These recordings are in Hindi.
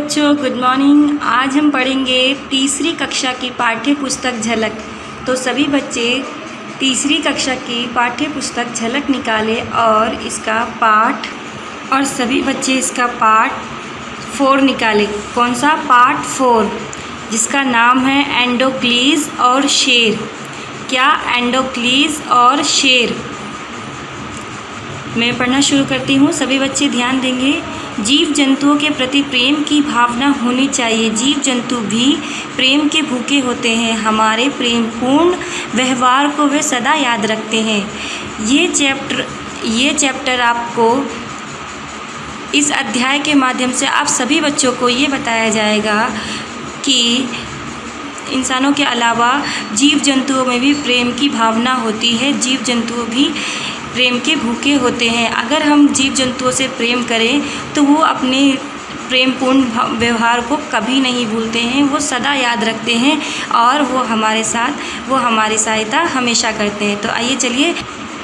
बच्चों, गुड मॉर्निंग। आज हम पढ़ेंगे तीसरी कक्षा की पाठ्य पुस्तक झलक। तो सभी बच्चे तीसरी कक्षा की पाठ्य पुस्तक झलक निकालें और इसका पाठ पार्ट 4 निकालें। कौन सा? पार्ट 4, जिसका नाम है एंडोक्लीज और शेर। क्या? एंडोक्लीज और शेर। मैं पढ़ना शुरू करती हूँ, सभी बच्चे ध्यान देंगे। जीव जंतुओं के प्रति प्रेम की भावना होनी चाहिए। जीव जंतु भी प्रेम के भूखे होते हैं। हमारे प्रेमपूर्ण व्यवहार को वे सदा याद रखते हैं। ये चैप्टर आपको इस अध्याय के माध्यम से आप सभी बच्चों को ये बताया जाएगा कि इंसानों के अलावा जीव जंतुओं में भी प्रेम की भावना होती है। जीव जंतु भी प्रेम के भूखे होते हैं। अगर हम जीव जंतुओं से प्रेम करें तो वो अपने प्रेमपूर्ण व्यवहार को कभी नहीं भूलते हैं, वो सदा याद रखते हैं और वो हमारी सहायता हमेशा करते हैं।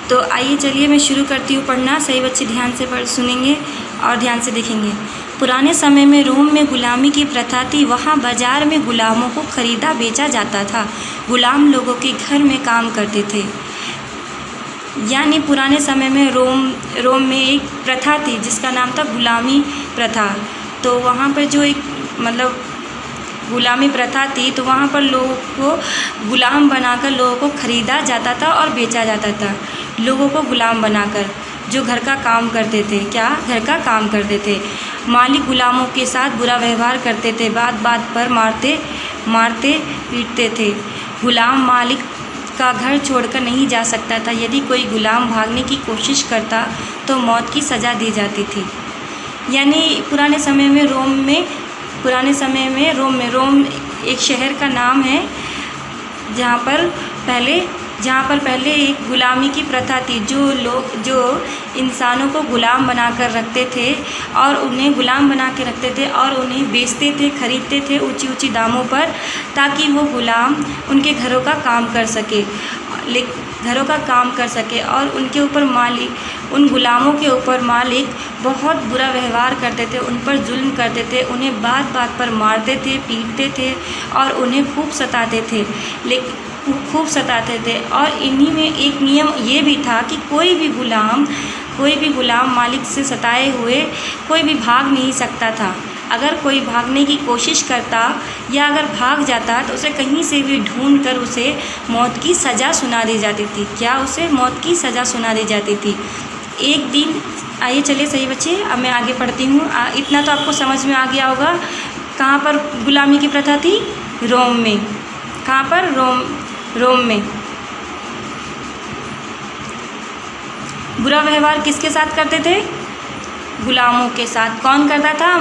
तो आइए चलिए मैं शुरू करती हूँ पढ़ना। सही बच्चे ध्यान से सुनेंगे और ध्यान से देखेंगे। पुराने समय में रोम में गुलामी की प्रथा थी। वहाँ बाज़ार में गुलामों को खरीदा बेचा जाता था। गुलाम लोगों के घर में काम करते थे। यानी पुराने समय में रोम में एक प्रथा थी जिसका नाम था गुलामी प्रथा। तो वहाँ पर जो एक गुलामी प्रथा थी, तो वहाँ पर लोगों को गुलाम बनाकर लोगों को ख़रीदा जाता था और बेचा जाता था। लोगों को गुलाम बनाकर जो घर का काम करते थे। क्या? घर का काम करते थे। मालिक गुलामों के साथ बुरा व्यवहार करते थे। बात पर मारते पीटते थे। गुलाम मालिक का घर छोड़कर नहीं जा सकता था। यदि कोई गुलाम भागने की कोशिश करता तो मौत की सज़ा दी जाती थी। यानी पुराने समय में रोम एक शहर का नाम है जहाँ पर पहले एक गुलामी की प्रथा थी। जो इंसानों को गुलाम बना कर रखते थे और उन्हें बेचते थे, ख़रीदते थे ऊंची दामों पर, ताकि वो गुलाम उनके घरों का काम कर सके और उन गुलामों के ऊपर मालिक बहुत बुरा व्यवहार करते थे, उन पर जुल्म करते थे, उन्हें बात पर मारते थे, पीटते थे और उन्हें खूब सताते थे। और इन्हीं में एक नियम ये भी था कि कोई भी गुलाम मालिक से सताए हुए कोई भी भाग नहीं सकता था। अगर कोई भागने की कोशिश करता या अगर भाग जाता तो उसे कहीं से भी ढूंढ कर उसे मौत की सज़ा सुना दी जाती थी। क्या? उसे मौत की सज़ा सुना दी जाती थी। एक दिन आइए चलिए सही बच्चे, अब मैं आगे पढ़ती हूँ। इतना तो आपको समझ में आ गया होगा। कहाँ पर गुलामी की प्रथा थी? रोम में। कहाँ पर? रोम में। बुरा व्यवहार किसके साथ करते थे? गुलामों के साथ। कौन करता था?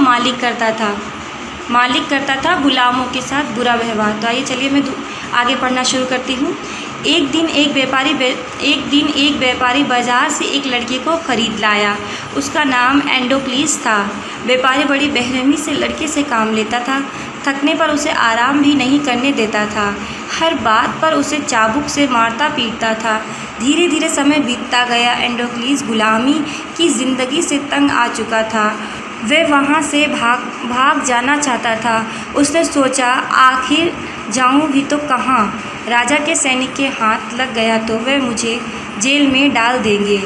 मालिक करता था गुलामों के साथ बुरा व्यवहार। तो आइए चलिए मैं आगे पढ़ना शुरू करती हूँ। एक दिन एक व्यापारी बाजार से एक लड़के को खरीद लाया। उसका नाम एंडोक्लीज था। व्यापारी बड़ी बेरहमी से लड़के से काम लेता था। थकने पर उसे आराम भी नहीं करने देता था। हर बात पर उसे चाबुक से मारता पीटता था। धीरे धीरे समय बीतता गया। एंडोक्लीज गुलामी की ज़िंदगी से तंग आ चुका था। वह वहाँ से भाग जाना चाहता था। उसने सोचा, आखिर जाऊँ भी तो कहाँ? राजा के सैनिक के हाथ लग गया तो वे मुझे जेल में डाल देंगे।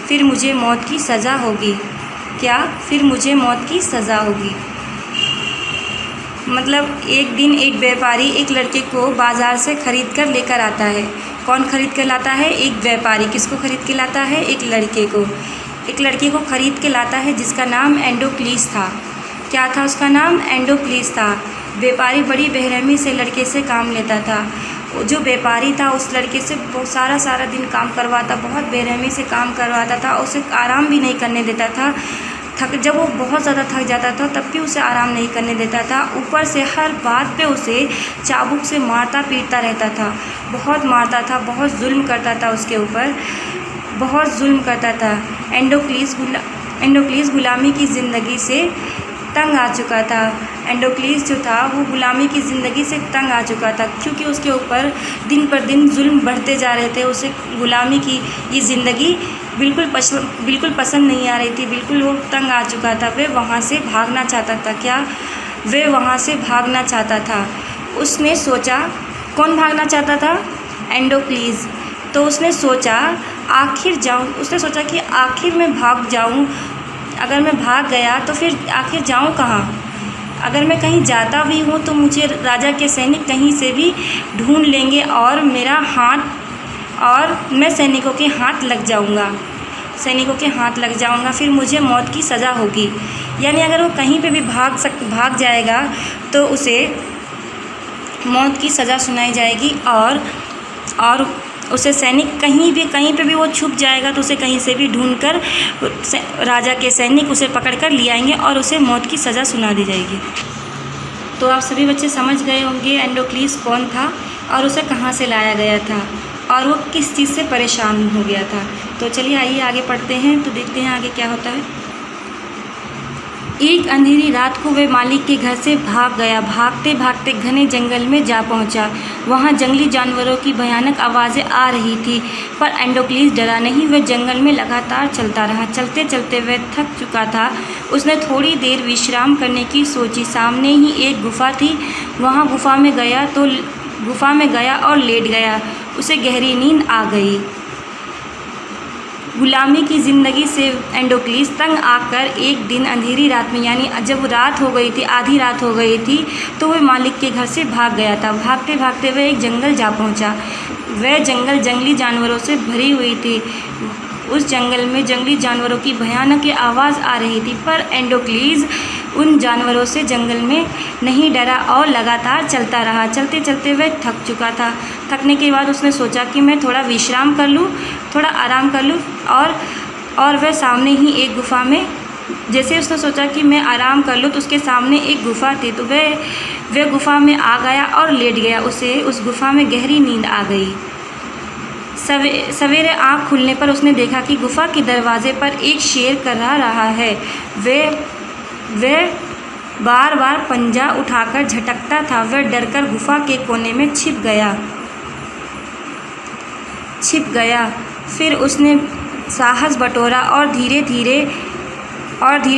फिर मुझे मौत की सज़ा होगी। क्या? फिर मुझे मौत की सज़ा होगी। एक दिन एक व्यापारी एक लड़के को बाज़ार से ख़रीद कर लेकर आता है। कौन ख़रीद कर लाता है? एक व्यापारी। किसको ख़रीद के लाता है? एक लड़के को ख़रीद के लाता है जिसका नाम एंडोक्लीज था। क्या था उसका नाम? एंडोक्लीज था। व्यापारी बड़ी बेरहमी से लड़के से काम लेता था। जो व्यापारी था उस लड़के से सारा दिन काम करवाता, बहुत बेरहमी से काम करवाता था। उसे आराम भी नहीं करने देता था। जब वो बहुत ज़्यादा थक जाता था तब भी उसे आराम नहीं करने देता था। ऊपर से हर बात पे उसे चाबुक से मारता पीटता रहता था। बहुत मारता था, बहुत जुल्म करता था, उसके ऊपर बहुत जुल्म करता था। एंडोक्लीज गुलामी की ज़िंदगी से तंग आ चुका था। एंडोक्लीज जो था वो गुलामी की ज़िंदगी से तंग आ चुका था, क्योंकि उसके ऊपर दिन पर दिन जुल्म बढ़ते जा रहे थे। उसे गुलामी की ये ज़िंदगी बिल्कुल पसंद नहीं आ रही थी। बिल्कुल वो तंग आ चुका था। वह वहाँ से भागना चाहता था। क्या? वह वहाँ से भागना चाहता था। उसने सोचा, कौन भागना चाहता था? एंडोक्लीस। तो उसने सोचा कि आखिर मैं भाग जाऊँ। अगर मैं भाग गया तो फिर आखिर जाऊँ कहाँ? अगर मैं कहीं जाता भी हूँ तो मुझे राजा के सैनिक कहीं से भी ढूंढ लेंगे और मैं सैनिकों के हाथ लग जाऊँगा, फिर मुझे मौत की सज़ा होगी। यानी अगर वो कहीं पे भी भाग जाएगा तो उसे मौत की सज़ा सुनाई जाएगी और उसे सैनिक कहीं पे भी वो छुप जाएगा तो उसे कहीं से भी ढूंढकर राजा के सैनिक उसे पकड़कर ले आएंगे और उसे मौत की सज़ा सुना दी जाएगी। तो आप सभी बच्चे समझ गए होंगे एंडोक्लीस कौन था और उसे कहाँ से लाया गया था और वो किस चीज़ से परेशान हो गया था। तो चलिए आइए आगे पढ़ते हैं, तो देखते हैं आगे क्या होता है। एक अंधेरी रात को वह मालिक के घर से भाग गया। भागते भागते घने जंगल में जा पहुंचा। वहां जंगली जानवरों की भयानक आवाज़ें आ रही थी, पर एंडोक्लीस डरा नहीं। वह जंगल में लगातार चलता रहा। चलते चलते वह थक चुका था। उसने थोड़ी देर विश्राम करने की सोची। सामने ही एक गुफा थी। वहाँ गुफा में गया और लेट गया। उसे गहरी नींद आ गई। गुलामी की ज़िंदगी से एंडोक्लीस तंग आकर एक दिन अंधेरी रात में, यानी जब रात हो गई थी, आधी रात हो गई थी, तो वह मालिक के घर से भाग गया था। भागते भागते वह एक जंगल जा पहुंचा। वह जंगल जंगली जानवरों से भरी हुई थी। उस जंगल में जंगली जानवरों की भयानक आवाज़ आ रही थी, पर एंडोक्लीस उन जानवरों से जंगल में नहीं डरा और लगातार चलता रहा। चलते चलते वह थक चुका था। थकने के बाद उसने सोचा कि मैं थोड़ा विश्राम कर लूँ, थोड़ा आराम कर लूँ, और वह सामने ही एक गुफ़ा में, जैसे उसने सोचा कि मैं आराम कर लूँ तो उसके सामने एक गुफ़ा थी। तो वह गुफ़ा में आ गया और लेट गया। उसे उस गुफ़ा में गहरी नींद आ गई। सवेरे आँख खुलने पर उसने देखा कि गुफ़ा के दरवाजे पर एक शेर कर्रा रहा है। वह बार बार पंजा उठाकर झटकता था। वह डरकर गुफ़ा के कोने में छिप गया। फिर उसने साहस बटोरा और धीरे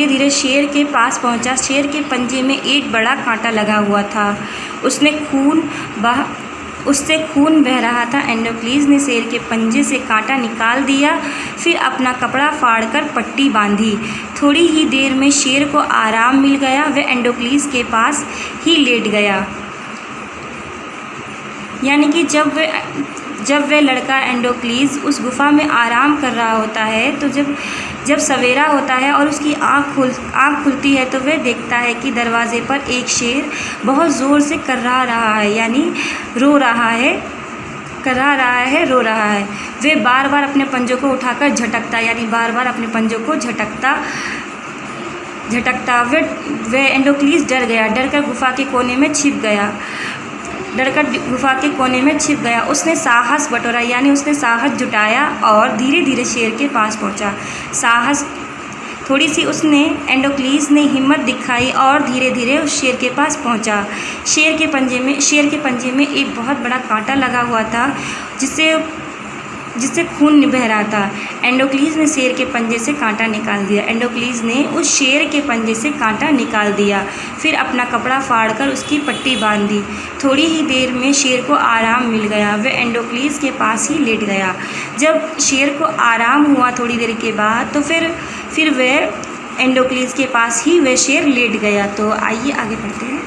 धीरे शेर के पास पहुंचा। शेर के पंजे में एक बड़ा कांटा लगा हुआ था। उससे खून बह रहा था। एंडोक्लीस ने शेर के पंजे से कांटा निकाल दिया, फिर अपना कपड़ा फाड़कर पट्टी बांधी। थोड़ी ही देर में शेर को आराम मिल गया। वह एंडोक्लीस के पास ही लेट गया। यानी कि जब वह लड़का एंडोक्लीस उस गुफ़ा में आराम कर रहा होता है, तो जब सवेरा होता है और उसकी आँख खुलती है तो वह देखता है कि दरवाज़े पर एक शेर बहुत ज़ोर से कर्रा रहा है, यानी रो रहा है। वह बार बार अपने पंजों को उठाकर झटकता, यानी बार बार अपने पंजों को झटकता। वह एंडोक्लीस डर गया। डरकर गुफ़ा के कोने में छिप गया। उसने साहस बटोरा, यानी उसने साहस जुटाया और धीरे धीरे शेर के पास पहुंचा। एंडोक्लीस ने हिम्मत दिखाई और धीरे धीरे उस शेर के पास पहुंचा। शेर के पंजे में एक बहुत बड़ा कांटा लगा हुआ था, जिससे खून बह रहा था। एंडोक्लीस ने शेर के पंजे से कांटा निकाल दिया। फिर अपना कपड़ा फाड़कर उसकी पट्टी बांध दी। थोड़ी ही देर में शेर को आराम मिल गया। वह एंडोक्लीस के पास ही लेट गया। जब शेर को आराम हुआ थोड़ी देर के बाद, तो फिर वह एंडोक्लीस के पास ही वह शेर लेट गया। तो आइए आगे बढ़ते हैं।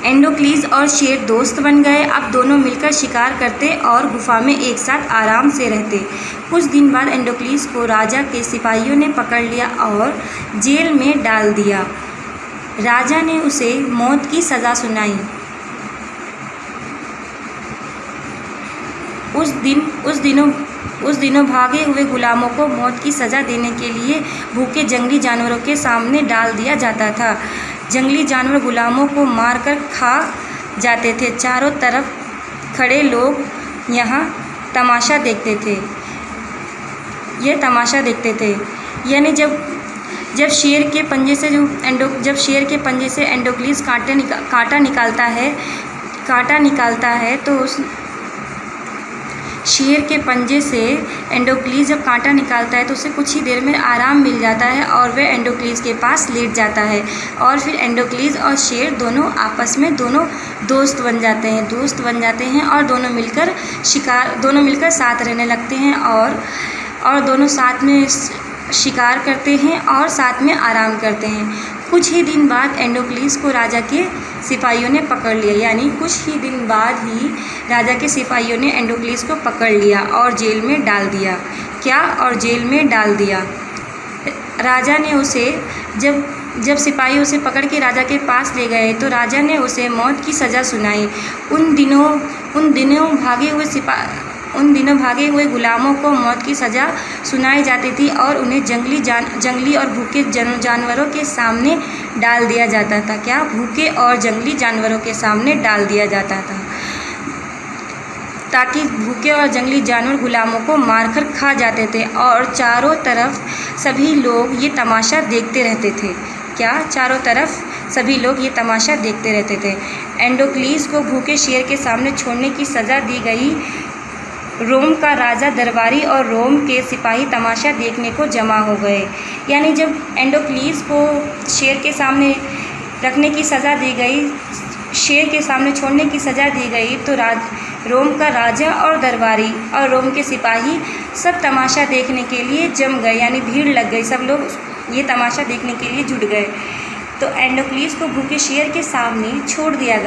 एंडोक्लीस और शेर दोस्त बन गए। अब दोनों मिलकर शिकार करते और गुफा में एक साथ आराम से रहते। कुछ दिन बाद एंडोक्लीस को राजा के सिपाहियों ने पकड़ लिया और जेल में डाल दिया। राजा ने उसे मौत की सज़ा सुनाई। उस दिनों भागे हुए गुलामों को मौत की सज़ा देने के लिए भूखे जंगली जानवरों के सामने डाल दिया जाता था। जंगली जानवर गुलामों को मारकर खा जाते थे। चारों तरफ खड़े लोग यहाँ तमाशा देखते थे। यानी जब शेर के पंजे से एंडोक्लीस कांटा निकालता है, तो शेर के पंजे से एंडोक्लीस जब कांटा निकालता है तो उसे कुछ ही देर में आराम मिल जाता है और वह एंडोक्लीस के पास लेट जाता है और फिर एंडोक्लीस और शेर दोनों आपस में दोस्त बन जाते हैं और दोनों मिलकर साथ रहने लगते हैं और दोनों साथ में शिकार करते हैं और साथ में आराम करते हैं। कुछ ही दिन बाद एंडोक्लीस को राजा के सिपाहियों ने पकड़ लिया, यानी कुछ ही दिन बाद ही राजा के सिपाहियों ने एंडोक्लीस को पकड़ लिया और जेल में डाल दिया। राजा ने उसे जब सिपाही उसे पकड़ के राजा के पास ले गए तो राजा ने उसे मौत की सज़ा सुनाई। उन दिनों भागे हुए गुलामों को मौत की सज़ा सुनाई जाती थी और उन्हें जंगली और भूखे जानवरों के सामने डाल दिया जाता था। भूखे और जंगली जानवरों के सामने डाल दिया जाता था ताकि भूखे और जंगली जानवर गुलामों को मारकर खा जाते थे और चारों तरफ सभी लोग ये तमाशा देखते रहते थे। चारों तरफ सभी लोग ये तमाशा देखते रहते थे। एंडोक्लीस को भूखे शेर के सामने छोड़ने की सज़ा दी गई। रोम का राजा, दरबारी और रोम के सिपाही तमाशा देखने को जमा हो गए। यानी जब एंडोक्लीस को शेर के सामने रखने की सज़ा दी गई, शेर के सामने छोड़ने की सज़ा दी गई, तो रोम का राजा और दरबारी और रोम के सिपाही सब तमाशा देखने के लिए जम गए, यानी भीड़ लग गई, सब लोग ये तमाशा देखने के लिए जुट गए। तो एंडोक्लीस को भूखे शेर के सामने छोड़ दिया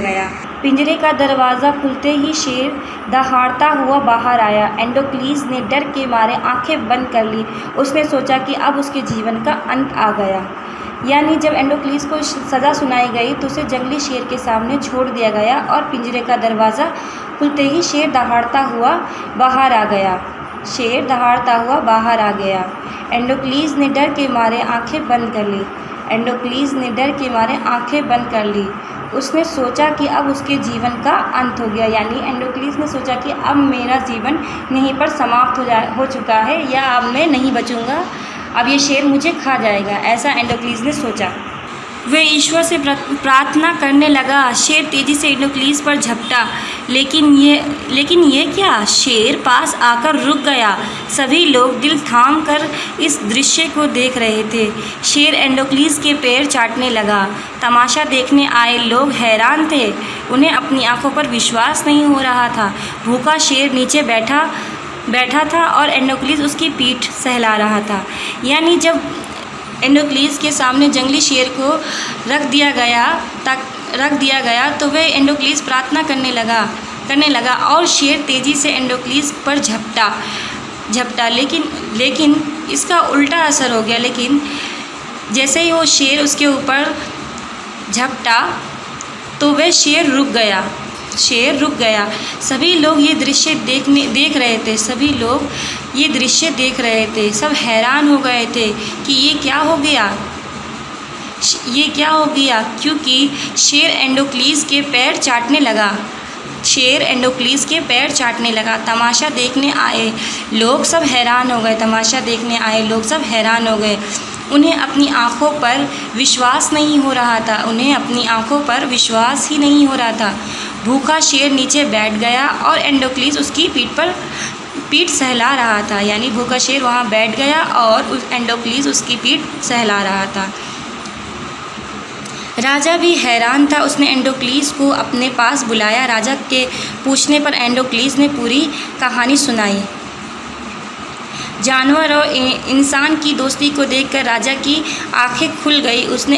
गया। पिंजरे का दरवाज़ा खुलते ही शेर दहाड़ता हुआ बाहर आया। एंडोक्लीस ने डर के मारे आंखें बंद कर ली। उसने सोचा कि अब उसके जीवन का अंत आ गया। यानी जब एंडोक्लीस को सज़ा सुनाई गई तो उसे जंगली शेर के सामने छोड़ दिया गया और पिंजरे का दरवाज़ा खुलते ही शेर दहाड़ता हुआ बाहर आ गया। एंडोक्लीस ने डर के मारे आंखें बंद कर ली। उसने सोचा कि अब उसके जीवन का अंत हो गया, यानी एंडोक्लीस ने सोचा कि अब मेरा जीवन यहीं पर समाप्त हो चुका है, या अब मैं नहीं बचूंगा, अब ये शेर मुझे खा जाएगा, ऐसा एंडोक्लीस ने सोचा। वह ईश्वर से प्रार्थना करने लगा। शेर तेज़ी से एंडोक्लीस पर झपटा, लेकिन ये क्या? शेर पास आकर रुक गया। सभी लोग दिल थाम कर इस दृश्य को देख रहे थे। शेर एंडोक्लीस के पैर चाटने लगा। तमाशा देखने आए लोग हैरान थे। उन्हें अपनी आंखों पर विश्वास नहीं हो रहा था। भूखा शेर नीचे बैठा था और एंडोक्लीस उसकी पीठ सहला रहा था। यानी जब एंडोक्लीस के सामने जंगली शेर को रख दिया गया तो वह एंडोक्लीस प्रार्थना करने लगा और शेर तेज़ी से एंडोक्लीस पर झपटा, लेकिन इसका उल्टा असर हो गया। लेकिन जैसे ही वो शेर उसके ऊपर झपटा तो वह शेर रुक गया। सभी लोग ये दृश्य देख रहे थे। सब हैरान हो गए थे कि ये क्या हो गया, क्योंकि शेर एंडोक्लीस के पैर चाटने लगा। तमाशा देखने आए लोग सब हैरान हो गए। उन्हें अपनी आँखों पर विश्वास ही नहीं हो रहा था। भूखा शेर नीचे बैठ गया और एंडोक्लीस उसकी पीठ सहला रहा था। यानी भूखा शेर वहाँ बैठ गया और एंडोक्लीस उसकी पीठ सहला रहा था। राजा भी हैरान था। उसने एंडोक्लीस को अपने पास बुलाया। राजा के पूछने पर एंडोक्लीस ने पूरी कहानी सुनाई। जानवर और इंसान की दोस्ती को देखकर राजा की आंखें खुल गई। उसने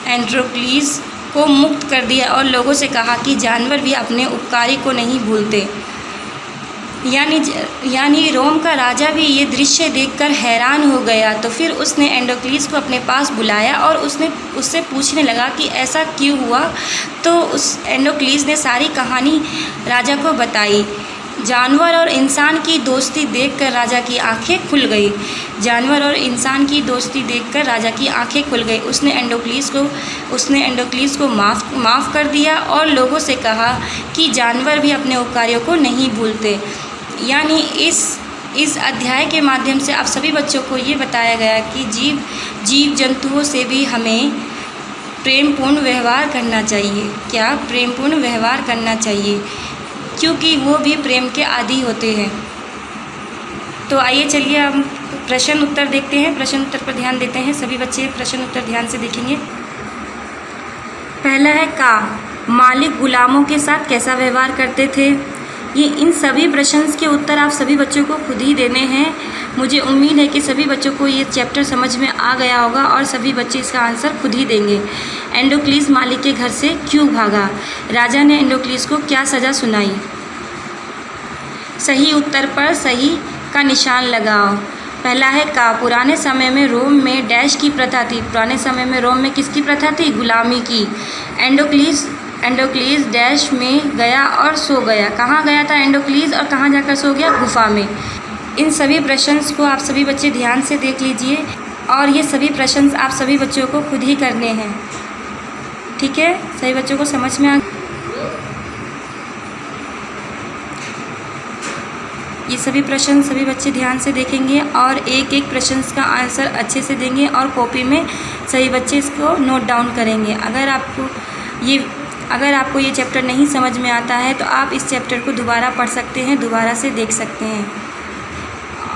एंडोक्लीस को मुक्त कर दिया और लोगों से कहा कि जानवर भी अपने उपकारी को नहीं भूलते। यानी रोम का राजा भी ये दृश्य देखकर हैरान हो गया। तो फिर उसने एंडोक्लीस को अपने पास बुलाया और उससे पूछने लगा कि ऐसा क्यों हुआ। तो उस एंडोक्लीस ने सारी कहानी राजा को बताई। जानवर और इंसान की दोस्ती देखकर राजा की आंखें खुल गई। उसने एंडोक्लीस को माफ़ कर दिया और लोगों से कहा कि जानवर भी अपने उपकारियों को नहीं भूलते। यानी इस अध्याय के माध्यम से आप सभी बच्चों को ये बताया गया कि जीव जंतुओं से भी हमें प्रेमपूर्ण व्यवहार करना चाहिए। क्या? प्रेमपूर्ण व्यवहार करना चाहिए, क्योंकि वो भी प्रेम के आदी होते हैं। तो आइए चलिए हम प्रश्न उत्तर देखते हैं। प्रश्न उत्तर पर ध्यान देते हैं। सभी बच्चे प्रश्न उत्तर ध्यान से देखेंगे। पहला है का मालिक गुलामों के साथ कैसा व्यवहार करते थे। ये इन सभी प्रश्न के उत्तर आप सभी बच्चों को खुद ही देने हैं। मुझे उम्मीद है कि सभी बच्चों को ये चैप्टर समझ में आ गया होगा और सभी बच्चे इसका आंसर खुद ही देंगे। एंडोक्लीस मालिक के घर से क्यों भागा? राजा ने एंडोक्लीस को क्या सज़ा सुनाई? सही उत्तर पर सही का निशान लगाओ। पहला है का पुराने समय में रोम में डैश की प्रथा थी। पुराने समय में रोम में किसकी प्रथा थी? गुलामी की। एंडोक्लीस डैश में गया और सो गया। कहाँ गया था एंडोक्लीस और कहाँ जाकर सो गया? गुफा में। इन सभी प्रश्नों को आप सभी बच्चे ध्यान से देख लीजिए और ये सभी प्रश्न आप सभी बच्चों को खुद ही करने हैं। ठीक है, सभी बच्चों को समझ में आ ये सभी प्रश्न सभी बच्चे ध्यान से देखेंगे और एक एक प्रश्न का आंसर अच्छे से देंगे और कॉपी में सभी बच्चे इसको नोट डाउन करेंगे। अगर आपको ये चैप्टर नहीं समझ में आता है तो आप इस चैप्टर को दोबारा पढ़ सकते हैं, दोबारा से देख सकते हैं।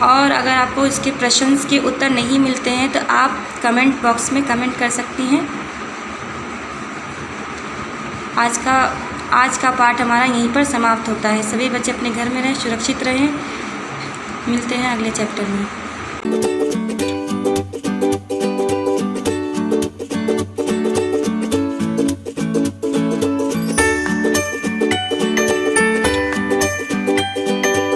और अगर आपको इसके प्रश्न के उत्तर नहीं मिलते हैं तो आप कमेंट बॉक्स में कमेंट कर सकती हैं। आज का पाठ हमारा यहीं पर समाप्त होता है। सभी बच्चे अपने घर में रहें, सुरक्षित रहें। मिलते हैं अगले चैप्टर में।